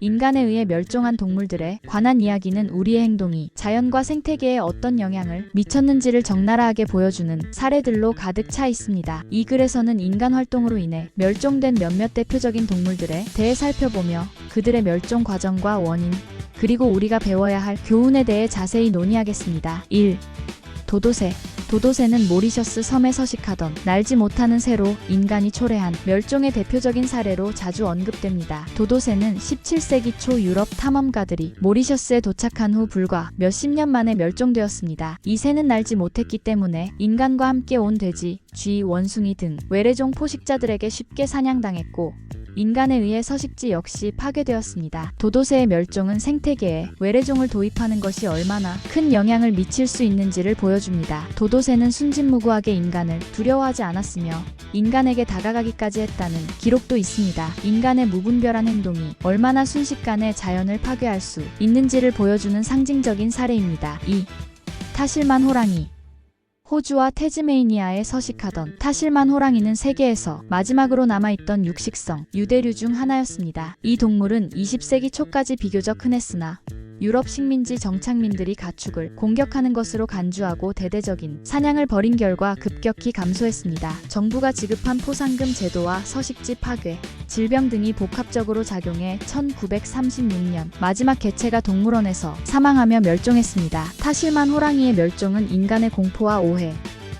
인간에 의해 멸종한 동물들에 관한 이야기는 우리의 행동이 자연과 생태계에 어떤 영향을 미쳤는지를 적나라하게 보여주는 사례들로 가득 차 있습니다. 이 글에서는 인간 활동으로 인해 멸종된 몇몇 대표적인 동물들에 대해 살펴보며 그들의 멸종 과정과 원인, 그리고 우리가 배워야 할 교훈에 대해 자세히 논의하겠습니다. 1. 도도새. 도도새는 모리셔스 섬에 서식하던 날지 못하는 새로 인간이 초래한 멸종의 대표적인 사례로 자주 언급됩니다. 도도새는 17세기 초 유럽 탐험가들이 모리셔스에 도착한 후 불과 몇십 년 만에 멸종되었습니다. 이 새는 날지 못했기 때문에 인간과 함께 온 돼지, 쥐, 원숭이 등 외래종 포식자들에게 쉽게 사냥당했고 인간에 의해 서식지 역시 파괴되었습니다. 도도새의 멸종은 생태계에 외래종을 도입하는 것이 얼마나 큰 영향을 미칠 수 있는지를 보여줍니다. 도도새는 순진무구하게 인간을 두려워하지 않았으며 인간에게 다가가기까지 했다는 기록도 있습니다. 인간의 무분별한 행동이 얼마나 순식간에 자연을 파괴할 수 있는지를 보여주는 상징적인 사례입니다. 2. 타실만 호랑이. 호주와 태즈메이니아에 서식하던 타실만 호랑이는 세계에서 마지막으로 남아있던 육식성 유대류 중 하나였습니다. 이 동물은 20세기 초까지 비교적 흔했으나 유럽 식민지 정착민들이 가축을 공격하는 것으로 간주하고 대대적인 사냥을 벌인 결과 급격히 감소했습니다. 정부가 지급한 포상금 제도와 서식지 파괴, 질병 등이 복합적으로 작용해 1936년 마지막 개체가 동물원에서 사망하며 멸종했습니다. 타실만 호랑이의 멸종은 인간의 공포와 오해,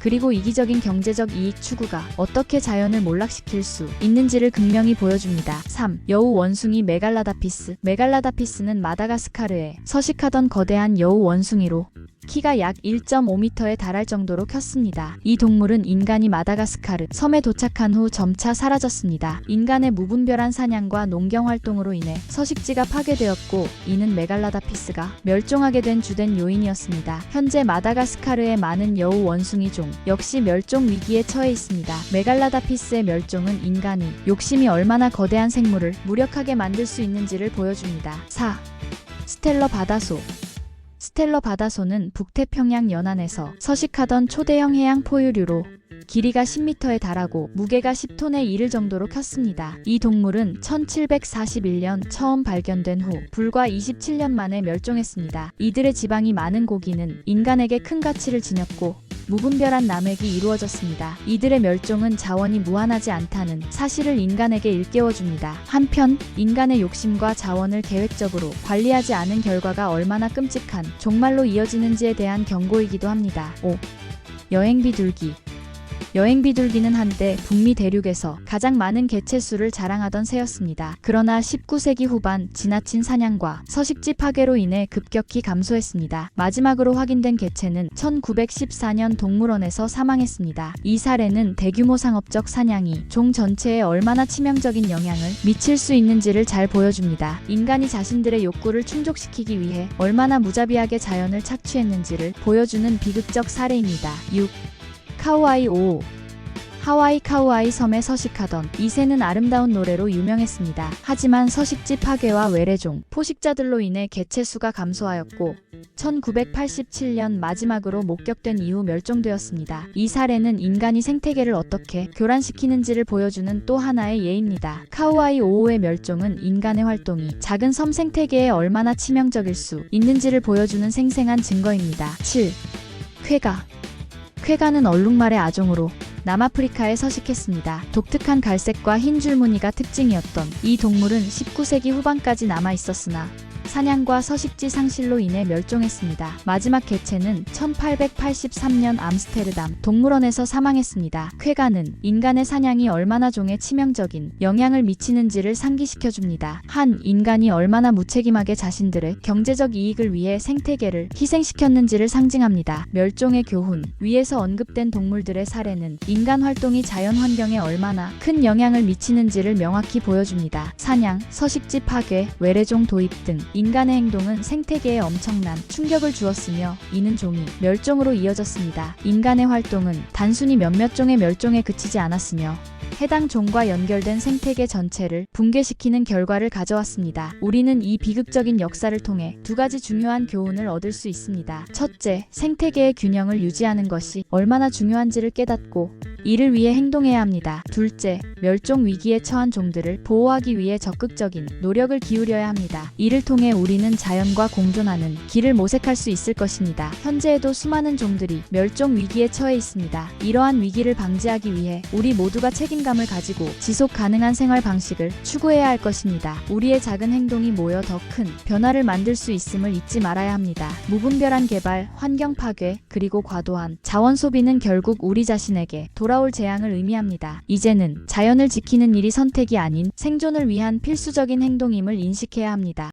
그리고 이기적인 경제적 이익 추구가 어떻게 자연을 몰락시킬 수 있는지를 극명히 보여줍니다. 3. 여우 원숭이 메갈라다피스. 메갈라다피스는 마다가스카르에 서식하던 거대한 여우 원숭이로 키가 약 1.5m에 달할 정도로 컸습니다. 이 동물은 인간이 마다가스카르 섬에 도착한 후 점차 사라졌습니다. 인간의 무분별한 사냥과 농경 활동으로 인해 서식지가 파괴되었고 이는 메갈라다피스가 멸종하게 된 주된 요인이었습니다. 현재 마다가스카르의 많은 여우 원숭이 종 역시 멸종 위기에 처해 있습니다. 메갈라다피스의 멸종은 인간이 욕심이 얼마나 거대한 생물을 무력하게 만들 수 있는지를 보여줍니다. 4. 스텔러 바다소. 스텔러 바다소는 북태평양 연안에서 서식하던 초대형 해양 포유류로 길이가 10m에 달하고 무게가 10톤에 이를 정도로 컸습니다. 이 동물은 1741년 처음 발견된 후 불과 27년 만에 멸종했습니다. 이들의 지방이 많은 고기는 인간에게 큰 가치를 지녔고 무분별한 남획이 이루어졌습니다. 이들의 멸종은 자원이 무한하지 않다는 사실을 인간에게 일깨워줍니다. 한편 인간의 욕심과 자원을 계획적으로 관리하지 않은 결과가 얼마나 끔찍한 종말로 이어지는지에 대한 경고이기도 합니다. 5. 여행비둘기. 여행비둘기는 한때 북미 대륙에서 가장 많은 개체수를 자랑하던 새였습니다. 그러나 19세기 후반 지나친 사냥과 서식지 파괴로 인해 급격히 감소했습니다. 마지막으로 확인된 개체는 1914년 동물원에서 사망했습니다. 이 사례는 대규모 상업적 사냥이 종 전체에 얼마나 치명적인 영향을 미칠 수 있는지를 잘 보여줍니다. 인간이 자신들의 욕구를 충족시키기 위해 얼마나 무자비하게 자연을 착취했는지를 보여주는 비극적 사례입니다. 6. 카우아이 5. 하와이 카우아이 섬에 서식하던 이 새는 아름다운 노래로 유명했습니다. 하지만 서식지 파괴와 외래종, 포식자들로 인해 개체수가 감소하였고 1987년 마지막으로 목격된 이후 멸종되었습니다. 이 사례는 인간이 생태계를 어떻게 교란시키는지를 보여주는 또 하나의 예입니다. 카우아이 5호의 멸종은 인간의 활동이 작은 섬 생태계에 얼마나 치명적일 수 있는지를 보여주는 생생한 증거입니다. 7. 쾌가. 쾌가는 얼룩말의 아종으로 남아프리카에 서식했습니다. 독특한 갈색과 흰 줄무늬가 특징이었던 이 동물은 19세기 후반까지 남아 있었으나 사냥과 서식지 상실로 인해 멸종했습니다. 마지막 개체는 1883년 암스테르담 동물원에서 사망했습니다. 쾌가는 인간의 사냥이 얼마나 종에 치명적인 영향을 미치는지를 상기시켜줍니다. 한 인간이 얼마나 무책임하게 자신들의 경제적 이익을 위해 생태계를 희생시켰는지를 상징합니다. 멸종의 교훈. 위에서 언급된 동물들의 사례는 인간 활동이 자연 환경에 얼마나 큰 영향을 미치는지를 명확히 보여줍니다. 사냥, 서식지 파괴, 외래종 도입 등 인간의 행동은 생태계에 엄청난 충격을 주었으며 이는 종이 멸종으로 이어졌습니다. 인간의 활동은 단순히 몇몇 종의 멸종에 그치지 않았으며 해당 종과 연결된 생태계 전체를 붕괴시키는 결과를 가져왔습니다. 우리는 이 비극적인 역사를 통해 두 가지 중요한 교훈을 얻을 수 있습니다. 첫째, 생태계의 균형을 유지하는 것이 얼마나 중요한지를 깨닫고 이를 위해 행동해야 합니다. 둘째, 멸종 위기에 처한 종들을 보호하기 위해 적극적인 노력을 기울여야 합니다. 이를 통해 우리는 자연과 공존하는 길을 모색할 수 있을 것입니다. 현재에도 수많은 종들이 멸종 위기에 처해 있습니다. 이러한 위기를 방지하기 위해 우리 모두가 책임감을 가지고 지속 가능한 생활 방식을 추구해야 할 것입니다. 우리의 작은 행동이 모여 더 큰 변화를 만들 수 있음을 잊지 말아야 합니다. 무분별한 개발, 환경 파괴, 그리고 과도한 자원 소비는 결국 우리 자신에게 돌아올 재앙을 의미합니다. 이제는 자연을 지키는 일이 선택이 아닌 생존을 위한 필수적인 행동임을 인식해야 합니다.